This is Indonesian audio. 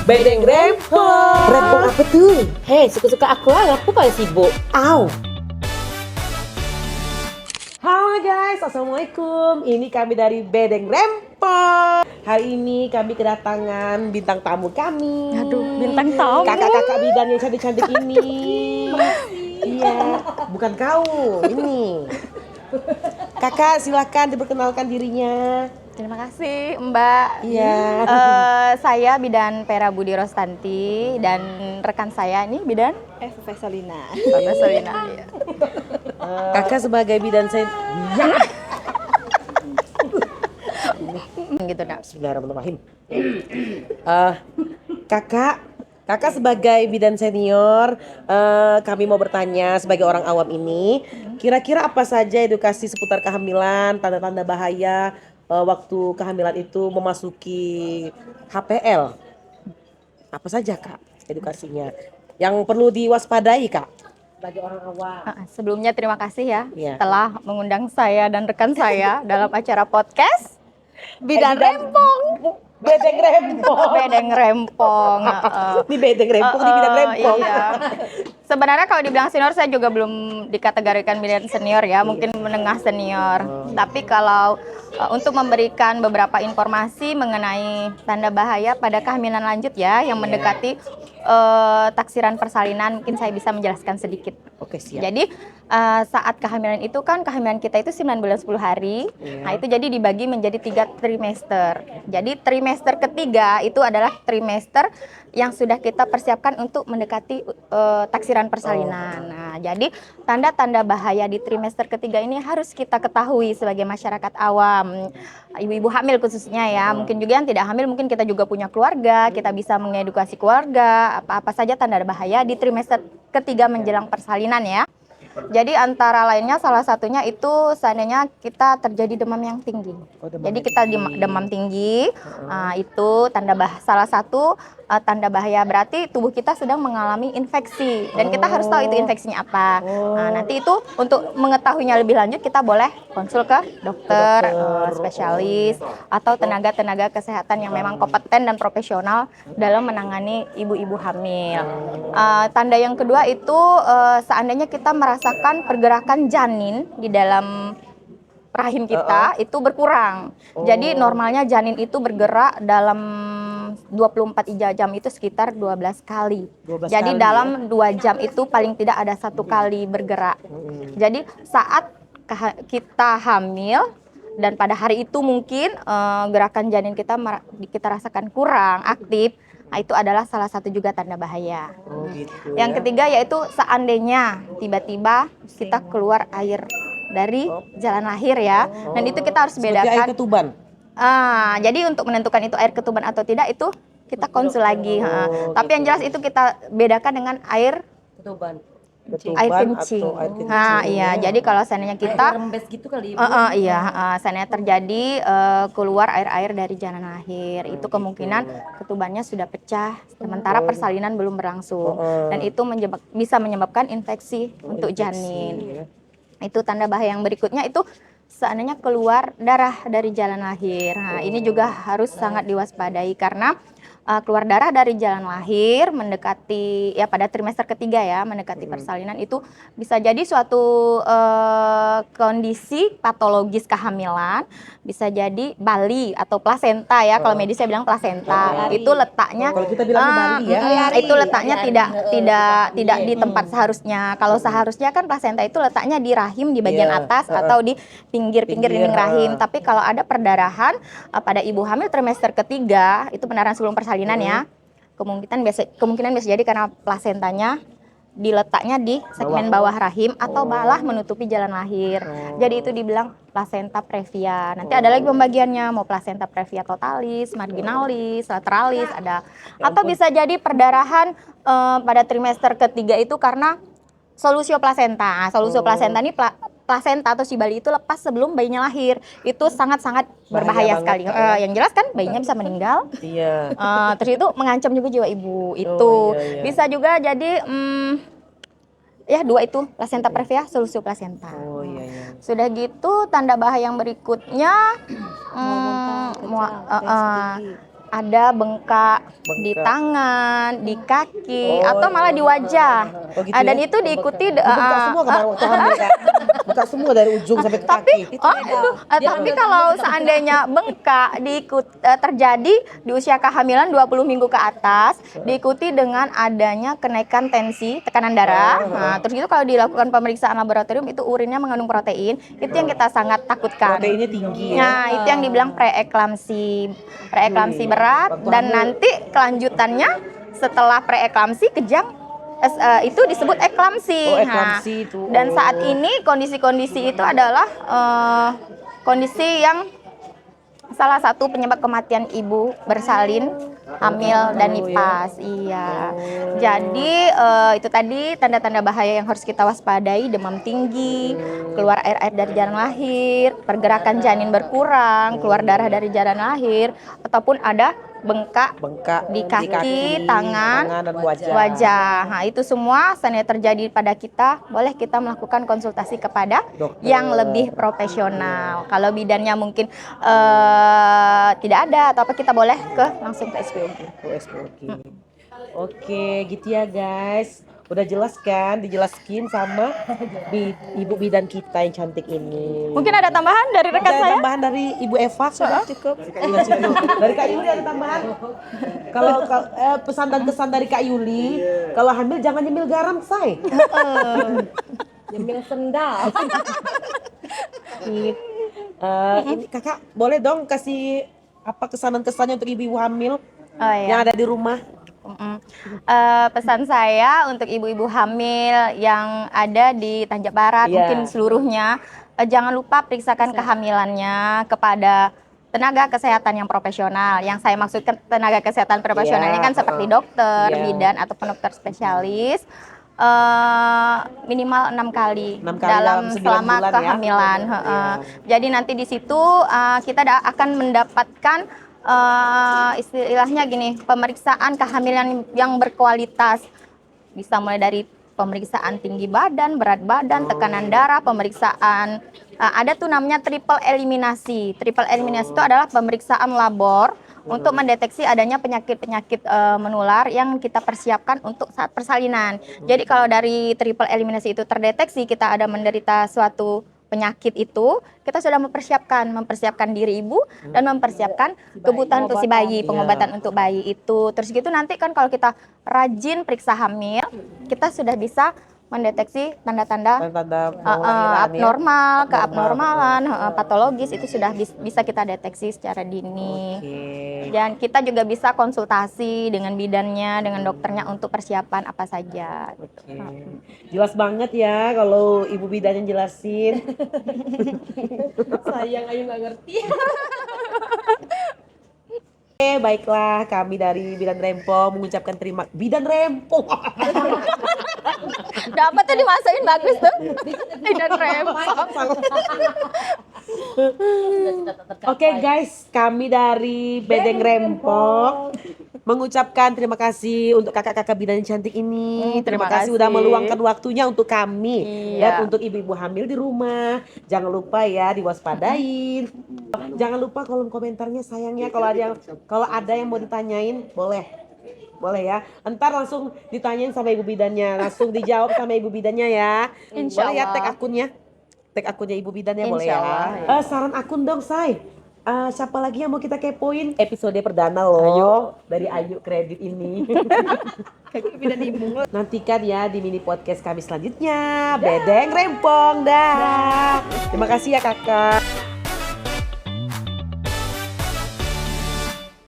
Bedeng rempong. Rempong apa tuh? Hei, suka-suka aku lah, aku paling sibuk. Au. Halo guys, assalamualaikum. Ini kami dari Bedeng Rempong. Hari ini kami kedatangan bintang tamu kami. Aduh, bintang tamu. Kakak-kakak bidan yang cantik-cantik ini. Iya, bukan kau. Ini. Kakak, silakan diperkenalkan dirinya. Terima kasih Mbak. Iya. Saya Bidan Pera Budi Rostanti dan rekan saya ini Bidan Vesalina. Vesalina. Iya. Kakak sebagai bidan saya. Gitu nak. Bismillahirrahmanirrahim. Kakak sebagai bidan senior, kami mau bertanya sebagai orang awam ini, kira-kira apa saja edukasi seputar kehamilan, tanda-tanda bahaya waktu kehamilan itu memasuki HPL? Apa saja Kak edukasinya yang perlu diwaspadai Kak sebagai orang awam? Sebelumnya terima kasih ya Iya. telah mengundang saya dan rekan saya dalam acara podcast Bidan Rempong. Bedeng Rempong. Bedeng Rempong. Di Bedeng Rempong, di Bidan Rempong. Iya. Sebenarnya kalau dibilang senior saya juga belum dikategorikan bidan senior ya, mungkin menengah senior. Tapi kalau untuk memberikan beberapa informasi mengenai tanda bahaya pada kehamilan lanjut ya yang mendekati taksiran persalinan, mungkin saya bisa menjelaskan sedikit. Oke, siap. Jadi saat kehamilan itu kan kehamilan kita itu 9 bulan 10 hari. Nah, itu jadi dibagi menjadi 3 trimester. Jadi trimester ketiga itu adalah trimester yang sudah kita persiapkan untuk mendekati taksiran persalinan. Nah, jadi tanda-tanda bahaya di trimester ketiga ini harus kita ketahui sebagai masyarakat awam. Ibu-ibu hamil khususnya ya. Mungkin juga yang tidak hamil, mungkin kita juga punya keluarga, kita bisa mengedukasi keluarga apa-apa saja tanda bahaya di trimester ketiga menjelang persalinan ya. Jadi antara lainnya salah satunya itu seandainya kita terjadi demam yang tinggi. Jadi kita demam tinggi, itu tanda salah satu tanda bahaya, berarti tubuh kita sedang mengalami infeksi dan kita harus tahu itu infeksinya apa. Nah, nanti itu untuk mengetahuinya lebih lanjut kita boleh konsul ke dokter, spesialis atau tenaga-tenaga kesehatan yang memang kompeten dan profesional dalam menangani ibu-ibu hamil. Tanda yang kedua itu seandainya kita merasakan pergerakan janin di dalam rahim kita itu berkurang. Jadi normalnya janin itu bergerak dalam 24 jam itu sekitar 12 kali. 12 Jadi kali, dalam 2 jam itu paling tidak ada 1 kali bergerak. Jadi saat kita hamil dan pada hari itu mungkin gerakan janin kita rasakan kurang aktif, nah itu adalah salah satu juga tanda bahaya. Gitu Yang ketiga yaitu seandainya tiba-tiba kita keluar air dari jalan lahir ya, dan itu kita harus Seperti air bedakan. ketuban. Jadi untuk menentukan itu air ketuban atau tidak itu kita konsul lagi. Tapi yang jelas itu kita bedakan dengan air Ketuban air kencing. atau air kencing. Nah, iya. Jadi kalau seandainya kita Rembes gitu kali. seandainya terjadi keluar air-air dari jalan lahir, itu kemungkinan ketubannya sudah pecah sementara persalinan belum berlangsung dan itu bisa menyebabkan infeksi untuk janin. Itu tanda bahaya yang berikutnya itu seandainya keluar darah dari jalan lahir. Nah, ini juga harus sangat diwaspadai karena keluar darah dari jalan lahir mendekati ya pada trimester ketiga ya, mendekati persalinan itu bisa jadi suatu kondisi patologis kehamilan, bisa jadi bali atau plasenta ya, kalau medis saya bilang plasenta. Itu letaknya Kalau kita bilang bali ya. itu letaknya tidak di tempat seharusnya. Kalau seharusnya kan plasenta itu letaknya di rahim di bagian atas atau di pinggir-pinggir dinding rahim. Tapi kalau ada perdarahan pada ibu hamil trimester ketiga, itu pendarahan sebelum persalinan ya, kemungkinan bisa jadi karena plasentanya diletaknya di segmen bawah rahim atau malah menutupi jalan lahir. Jadi itu dibilang plasenta previa. Nanti ada lagi pembagiannya, mau plasenta previa totalis, marginalis, lateralis ada. Atau bisa jadi perdarahan pada trimester ketiga itu karena solusio plasenta. Solusio plasenta ini plasenta atau si bayi itu lepas sebelum bayinya lahir. Itu sangat-sangat berbahaya sekali. Yang jelas kan bayinya bisa meninggal. Iya. Terus itu mengancam juga jiwa ibu. Itu iya. bisa juga jadi ya dua itu, plasenta previa, solusio plasenta. Iya. Sudah gitu tanda bahaya yang berikutnya ada bengkak di Bengkak. tangan, di kaki, Oh, atau malah di wajah. Oh, gitu Dan ya? itu diikuti Buka semua kemarin waktu hamil kan? Buka semua dari ujung sampai ke tapi kaki. tapi kalau seandainya bengkak terjadi di usia kehamilan 20 minggu ke atas, diikuti dengan adanya kenaikan tensi, tekanan darah. Nah, terus itu kalau dilakukan pemeriksaan laboratorium itu urinnya mengandung protein, itu yang kita sangat takutkan. Proteinnya tinggi ya. Nah, itu yang dibilang preeklamsi. Preeklamsi berat Waktu dan hamil. nanti kelanjutannya setelah preeklamsi kejang itu disebut eklamsi. Oh, eklamsi Nah, itu. dan Oh. saat ini kondisi-kondisi itu adalah kondisi yang salah satu penyebab kematian ibu bersalin, hamil dan nifas. Iya. Jadi itu tadi tanda-tanda bahaya yang harus kita waspadai: demam tinggi, keluar air-air dari jalan lahir, pergerakan janin berkurang, keluar darah dari jalan lahir, ataupun ada bengkak di kaki, tangan, dan wajah. wajah. Nah, itu semua seandainya terjadi pada kita, boleh kita melakukan konsultasi kepada Dokter. yang lebih profesional. Kalau bidannya mungkin tidak ada atau apa, kita boleh langsung ke SPOG. Oke, gitu ya guys. Udah jelas kan? Dijelaskin sama ibu bidan kita yang cantik ini. Mungkin ada tambahan dari rekan Ada saya? tambahan dari Ibu Eva sudah cukup. Sudah cukup. Dari Kak Yuli ada tambahan? Kalau pesan dan kesan dari Kak Yuli, kalau hamil jangan nyemil garam, say. Nyemil sendal. Ini Kakak boleh dong kasih apa kesan dan kesannya untuk ibu-ibu hamil Oh, iya. yang ada di rumah? Pesan saya untuk ibu-ibu hamil yang ada di Tanjab Barat, Iya. mungkin seluruhnya, jangan lupa periksakan kehamilannya kepada tenaga kesehatan yang profesional. Yang saya maksudkan tenaga kesehatan profesional ini kan seperti dokter, Iya. bidan ataupun dokter spesialis. Minimal 6 kali, 6 kali dalam 9 selama bulan ya. kehamilan. Jadi nanti di situ kita akan mendapatkan istilahnya gini, pemeriksaan kehamilan yang berkualitas. Bisa mulai dari pemeriksaan tinggi badan, berat badan, tekanan darah, pemeriksaan ada tuh namanya triple eliminasi. Triple eliminasi itu adalah pemeriksaan labor untuk mendeteksi adanya penyakit-penyakit menular yang kita persiapkan untuk saat persalinan. Jadi kalau dari triple eliminasi itu terdeteksi kita ada menderita suatu penyakit itu, kita sudah mempersiapkan diri ibu dan mempersiapkan kebutuhan untuk si bayi, pengobatan untuk bayi itu. Terus gitu nanti kan kalau kita rajin periksa hamil, kita sudah bisa mendeteksi tanda-tanda abnormal, keabnormalan, patologis itu sudah bisa kita deteksi secara dini. Dan kita juga bisa konsultasi dengan bidannya, dengan dokternya untuk persiapan apa saja. Jelas banget ya kalau ibu bidan yang jelasin. Sayang Ayu nggak ngerti. Oke, baiklah kami dari Bidan Rempong mengucapkan terima Bidan Rempong. Dapat tuh dimasukin bagus tuh. Bidan Rempong. Oke guys, kami dari Bedeng Rempong mengucapkan terima kasih untuk kakak-kakak bidan yang cantik ini. Terima kasih udah meluangkan waktunya untuk kami dan untuk ibu-ibu hamil di rumah. Jangan lupa ya diwaspadain. Jangan lupa kolom komentarnya sayangnya kalau ada yang mau ditanyain boleh ya. Entar langsung ditanyain sama ibu bidannya, langsung dijawab sama ibu bidannya ya. Boleh ya tag akunnya ibu bidannya boleh ya. Saran akun dong say. Siapa lagi yang mau kita kepoin? Episode perdana loh dari Ayu Kredit ini. Nantikan ya di mini podcast kami selanjutnya. Bedeng Rempong dah. Terima kasih ya kakak.